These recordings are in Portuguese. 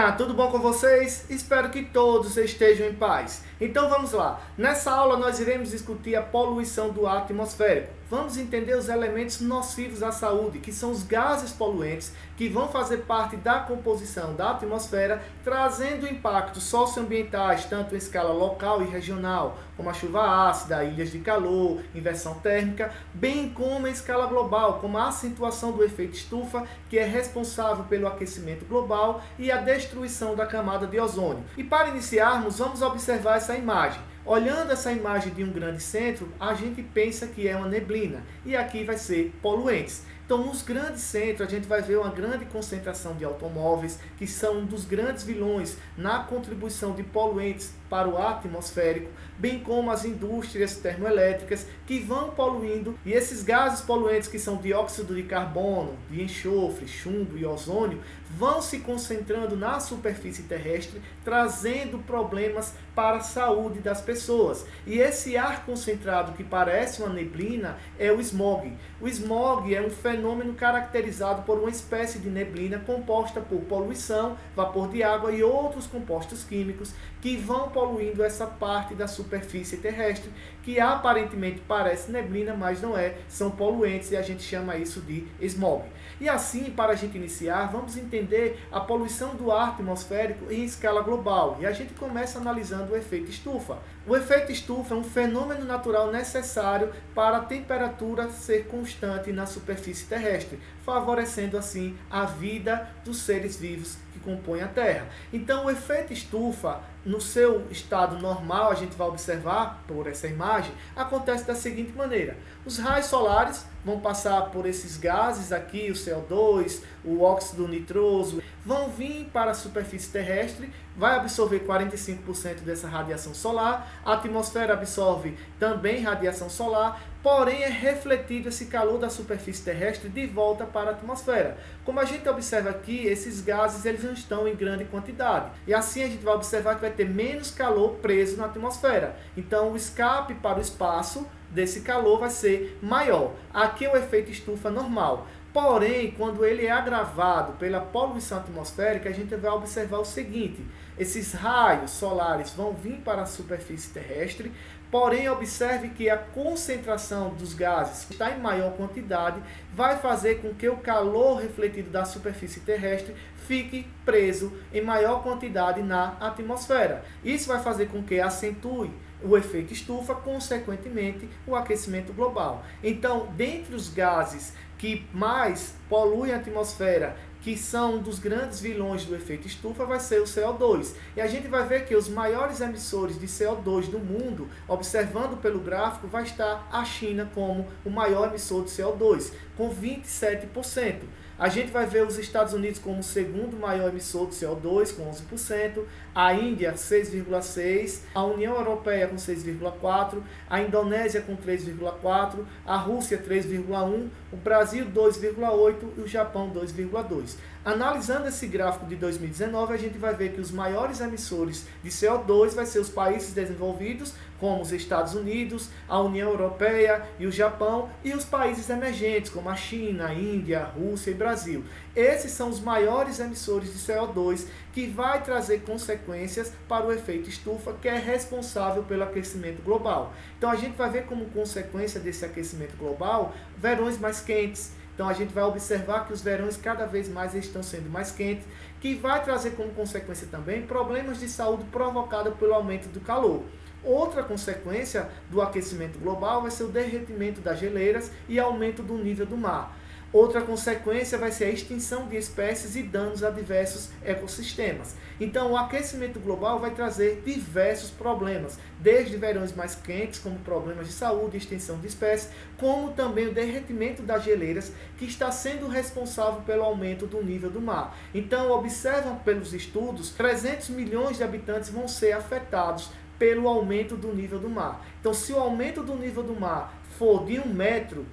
Olá, tudo bom com vocês? Espero que todos estejam em paz. Então vamos lá. Nessa aula nós iremos discutir a poluição do ar atmosférico. Vamos entender os elementos nocivos à saúde, que são os gases poluentes que vão fazer parte da composição da atmosfera, trazendo impactos socioambientais, tanto em escala local e regional, como a chuva ácida, ilhas de calor, inversão térmica, bem como em escala global, como a acentuação do efeito estufa, que é responsável pelo aquecimento global e a destruição da camada de ozônio. E para iniciarmos, vamos observar essa imagem. Olhando essa imagem de um grande centro, a gente pensa que é uma neblina, e aqui vai ser poluentes. Então, nos grandes centros, a gente vai ver uma grande concentração de automóveis, que são um dos grandes vilões na contribuição de poluentes para o ar atmosférico, bem como as indústrias termoelétricas, que vão poluindo, e esses gases poluentes, que são dióxido de carbono, de enxofre, chumbo e ozônio, vão se concentrando na superfície terrestre, trazendo problemas para a saúde das pessoas. E esse ar concentrado, que parece uma neblina, é o smog. O smog é um fenômeno caracterizado por uma espécie de neblina composta por poluição, vapor de água e outros compostos químicos que vão poluindo essa parte da superfície terrestre, que aparentemente parece neblina, mas não é, são poluentes e a gente chama isso de smog. E assim, para a gente iniciar, vamos entender a poluição do ar atmosférico em escala global. E a gente começa analisando o efeito estufa. O efeito estufa é um fenômeno natural necessário para a temperatura ser constante na superfície terrestre, favorecendo assim a vida dos seres vivos que compõem a Terra. Então, o efeito estufa, no seu estado normal, a gente vai observar por essa imagem, acontece da seguinte maneira: os raios solares vão passar por esses gases aqui, o CO2, o óxido nitroso, vão vir para a superfície terrestre, vai absorver 45% dessa radiação solar, a atmosfera absorve também radiação solar, porém é refletido esse calor da superfície terrestre de volta para a atmosfera. Como a gente observa aqui, esses gases eles não estão em grande quantidade, e assim a gente vai observar que vai ter menos calor preso na atmosfera. Então o escape para o espaço desse calor vai ser maior. Aqui é o efeito estufa normal. Porém, quando ele é agravado pela poluição atmosférica, a gente vai observar o seguinte: esses raios solares vão vir para a superfície terrestre, porém observe que a concentração dos gases que está em maior quantidade vai fazer com que o calor refletido da superfície terrestre fique preso em maior quantidade na atmosfera. Isso vai fazer com que acentue o efeito estufa, consequentemente o aquecimento global. Então, dentre os gases que mais poluem a atmosfera, que são um dos grandes vilões do efeito estufa, vai ser o CO2. E a gente vai ver que os maiores emissores de CO2 do mundo, observando pelo gráfico, vai estar a China como o maior emissor de CO2, com 27%. A gente vai ver os Estados Unidos como o segundo maior emissor de CO2, com 11%, a Índia 6,6%, a União Europeia com 6,4%, a Indonésia com 3,4%, a Rússia 3,1%, o Brasil 2,8% e o Japão 2,2%. Analisando esse gráfico de 2019, a gente vai ver que os maiores emissores de CO2 vai ser os países desenvolvidos, como os Estados Unidos, a União Europeia e o Japão, e os países emergentes, como a China, a Índia, a Rússia e Brasil. Esses são os maiores emissores de CO2, que vai trazer consequências para o efeito estufa, que é responsável pelo aquecimento global. Então a gente vai ver como consequência desse aquecimento global, verões mais quentes. Então a gente vai observar que os verões cada vez mais estão sendo mais quentes, que vai trazer como consequência também problemas de saúde provocados pelo aumento do calor. Outra consequência do aquecimento global vai ser o derretimento das geleiras e aumento do nível do mar. Outra consequência vai ser a extinção de espécies e danos a diversos ecossistemas. Então, o aquecimento global vai trazer diversos problemas, desde verões mais quentes, como problemas de saúde e extinção de espécies, como também o derretimento das geleiras, que está sendo responsável pelo aumento do nível do mar. Então, observam pelos estudos, 300 milhões de habitantes vão ser afetados pelo aumento do nível do mar. Então, se o aumento do nível do mar for de 1 metro,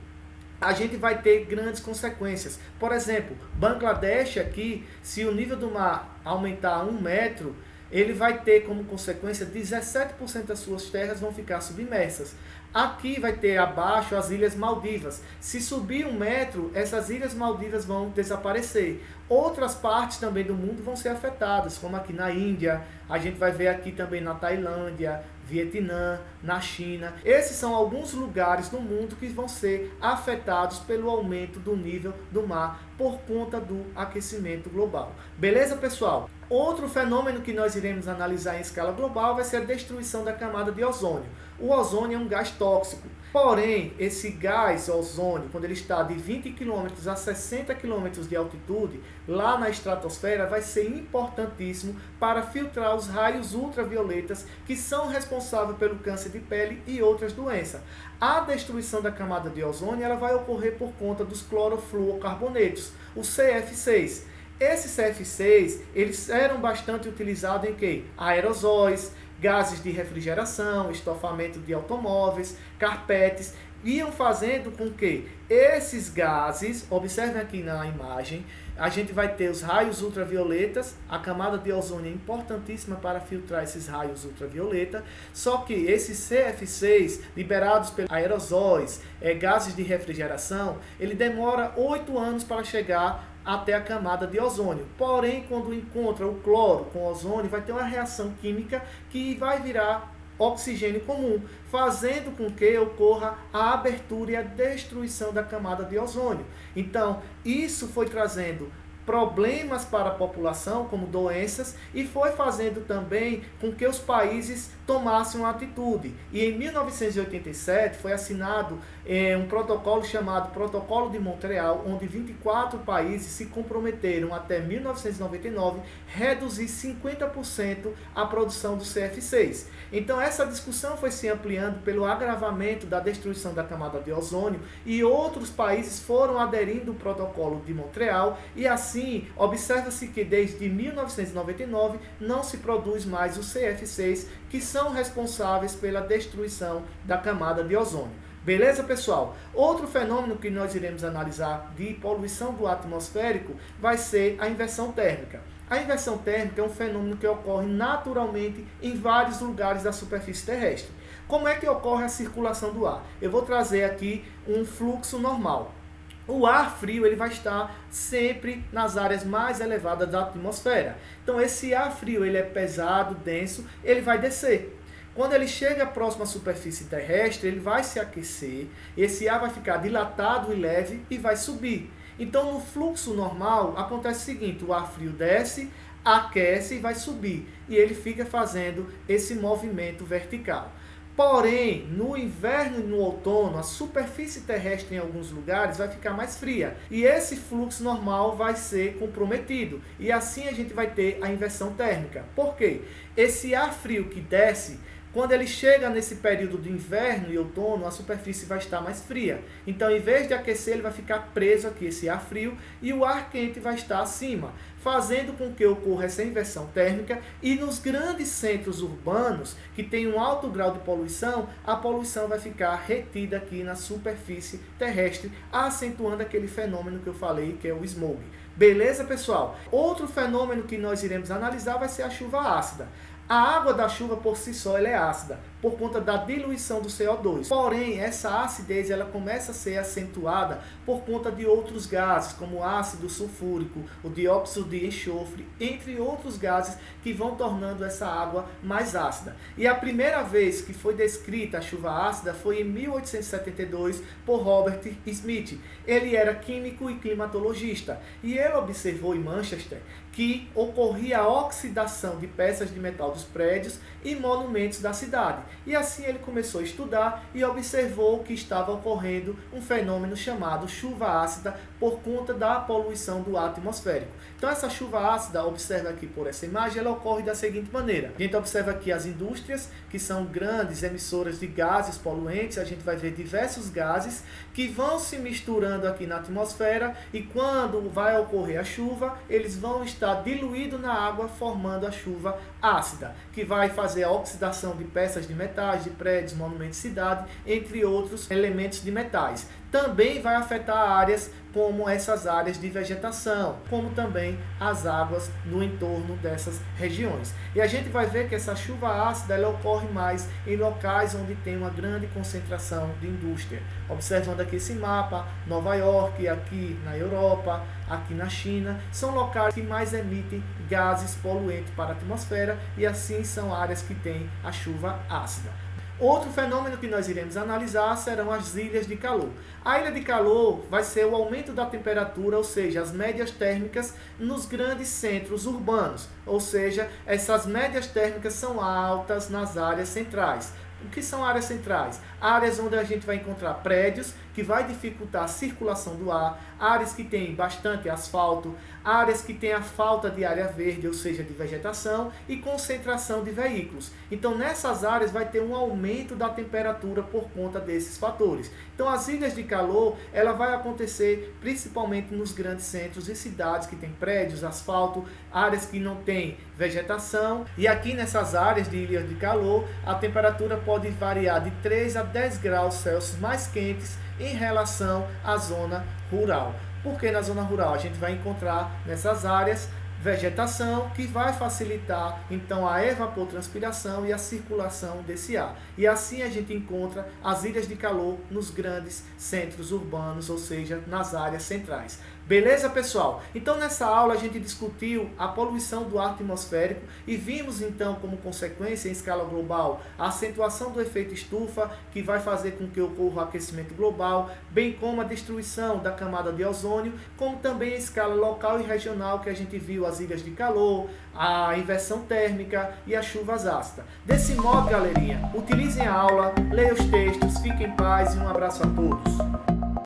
a gente vai ter grandes consequências. Por exemplo, Bangladesh aqui, se o nível do mar aumentar 1 metro, ele vai ter como consequência 17% das suas terras vão ficar submersas. Aqui vai ter abaixo as Ilhas Maldivas. Se subir 1 metro, essas Ilhas Maldivas vão desaparecer. Outras partes também do mundo vão ser afetadas, como aqui na Índia, a gente vai ver aqui também na Tailândia, Vietnã, na China. Esses são alguns lugares do mundo que vão ser afetados pelo aumento do nível do mar por conta do aquecimento global. Beleza, pessoal? Outro fenômeno que nós iremos analisar em escala global vai ser a destruição da camada de ozônio. O ozônio é um gás tóxico. Porém, esse gás ozônio, quando ele está de 20 km a 60 km de altitude, lá na estratosfera, vai ser importantíssimo para filtrar os raios ultravioletas que são responsáveis pelo câncer de pele e outras doenças. A destruição da camada de ozônio ela vai ocorrer por conta dos clorofluorcarbonetos, o CF6. Esses CF6, eles eram bastante utilizados em quê? Aerosóis, gases de refrigeração, estofamento de automóveis, carpetes, iam fazendo com que esses gases, observem aqui na imagem, a gente vai ter os raios ultravioletas, a camada de ozônio é importantíssima para filtrar esses raios ultravioleta, só que esses CF6, liberados pelos aerosóis, gases de refrigeração, ele demora 8 anos para chegar até a camada de ozônio. Porém, quando encontra o cloro com ozônio, vai ter uma reação química que vai virar oxigênio comum, fazendo com que ocorra a abertura e a destruição da camada de ozônio. Então, isso foi trazendo problemas para a população, como doenças, e foi fazendo também com que os países tomassem uma atitude. E em 1987 foi assinado um protocolo chamado Protocolo de Montreal, onde 24 países se comprometeram até 1999 reduzir 50% a produção do CF6. Então essa discussão foi se ampliando pelo agravamento da destruição da camada de ozônio e outros países foram aderindo ao Protocolo de Montreal e assim observa-se que desde 1999 não se produz mais o CF6, que são responsáveis pela destruição da camada de ozônio. Beleza, pessoal? Outro fenômeno que nós iremos analisar de poluição do ar atmosférico vai ser a inversão térmica. A inversão térmica é um fenômeno que ocorre naturalmente em vários lugares da superfície terrestre. Como é que ocorre a circulação do ar? Eu vou trazer aqui um fluxo normal. O ar frio ele vai estar sempre nas áreas mais elevadas da atmosfera. Então esse ar frio ele é pesado, denso, ele vai descer. Quando ele chega próximo à superfície terrestre, ele vai se aquecer, esse ar vai ficar dilatado e leve e vai subir. Então no fluxo normal acontece o seguinte, o ar frio desce, aquece e vai subir. E ele fica fazendo esse movimento vertical. Porém, no inverno e no outono, a superfície terrestre em alguns lugares vai ficar mais fria. E esse fluxo normal vai ser comprometido. E assim a gente vai ter a inversão térmica. Por quê? Esse ar frio que desce, quando ele chega nesse período de inverno e outono, a superfície vai estar mais fria. Então, em vez de aquecer, ele vai ficar preso aqui, esse ar frio, e o ar quente vai estar acima, fazendo com que ocorra essa inversão térmica. E nos grandes centros urbanos, que tem um alto grau de poluição, a poluição vai ficar retida aqui na superfície terrestre, acentuando aquele fenômeno que eu falei, que é o smog. Beleza, pessoal? Outro fenômeno que nós iremos analisar vai ser a chuva ácida. A água da chuva por si só ela é ácida, por conta da diluição do CO2. Porém, essa acidez ela começa a ser acentuada por conta de outros gases, como o ácido sulfúrico, o dióxido de enxofre, entre outros gases que vão tornando essa água mais ácida. E a primeira vez que foi descrita a chuva ácida foi em 1872 por Robert Smith. Ele era químico e climatologista e ele observou em Manchester que ocorria a oxidação de peças de metal dos prédios e monumentos da cidade. E assim ele começou a estudar e observou que estava ocorrendo um fenômeno chamado chuva ácida por conta da poluição do ar atmosférico. Então essa chuva ácida, observa aqui por essa imagem, ela ocorre da seguinte maneira. A gente observa aqui as indústrias, que são grandes emissoras de gases poluentes, a gente vai ver diversos gases que vão se misturando aqui na atmosfera e quando vai ocorrer a chuva, eles vão estar diluídos na água, formando a chuva ácida, que vai fazer a oxidação de peças de metais, de prédios, monumentos de cidade, entre outros elementos de metais. Também vai afetar áreas como essas áreas de vegetação, como também as águas no entorno dessas regiões. E a gente vai ver que essa chuva ácida ela ocorre mais em locais onde tem uma grande concentração de indústria. Observando aqui esse mapa, Nova York, aqui na Europa, aqui na China, são locais que mais emitem gases poluentes para a atmosfera e assim são áreas que têm a chuva ácida. Outro fenômeno que nós iremos analisar serão as ilhas de calor. A ilha de calor vai ser o aumento da temperatura, ou seja, as médias térmicas nos grandes centros urbanos. Ou seja, essas médias térmicas são altas nas áreas centrais. O que são áreas centrais? Áreas onde a gente vai encontrar prédios, que vai dificultar a circulação do ar, áreas que têm bastante asfalto, áreas que têm a falta de área verde, ou seja, de vegetação, e concentração de veículos. Então, nessas áreas vai ter um aumento da temperatura por conta desses fatores. Então, as ilhas de calor, ela vai acontecer principalmente nos grandes centros e cidades que têm prédios, asfalto, áreas que não têm vegetação. E aqui nessas áreas de ilhas de calor, a temperatura pode variar de 3 a 10 graus Celsius mais quentes em relação à zona rural. Porque na zona rural a gente vai encontrar nessas áreas vegetação que vai facilitar então a evapotranspiração e a circulação desse ar. E assim a gente encontra as ilhas de calor nos grandes centros urbanos, ou seja, nas áreas centrais. Beleza, pessoal? Então nessa aula a gente discutiu a poluição do ar atmosférico e vimos então como consequência em escala global a acentuação do efeito estufa, que vai fazer com que ocorra o aquecimento global, bem como a destruição da camada de ozônio, como também em escala local e regional, que a gente viu as ilhas de calor, a inversão térmica e as chuvas ácidas. Desse modo, galerinha, utilizem a aula, leiam os textos, fiquem em paz e um abraço a todos.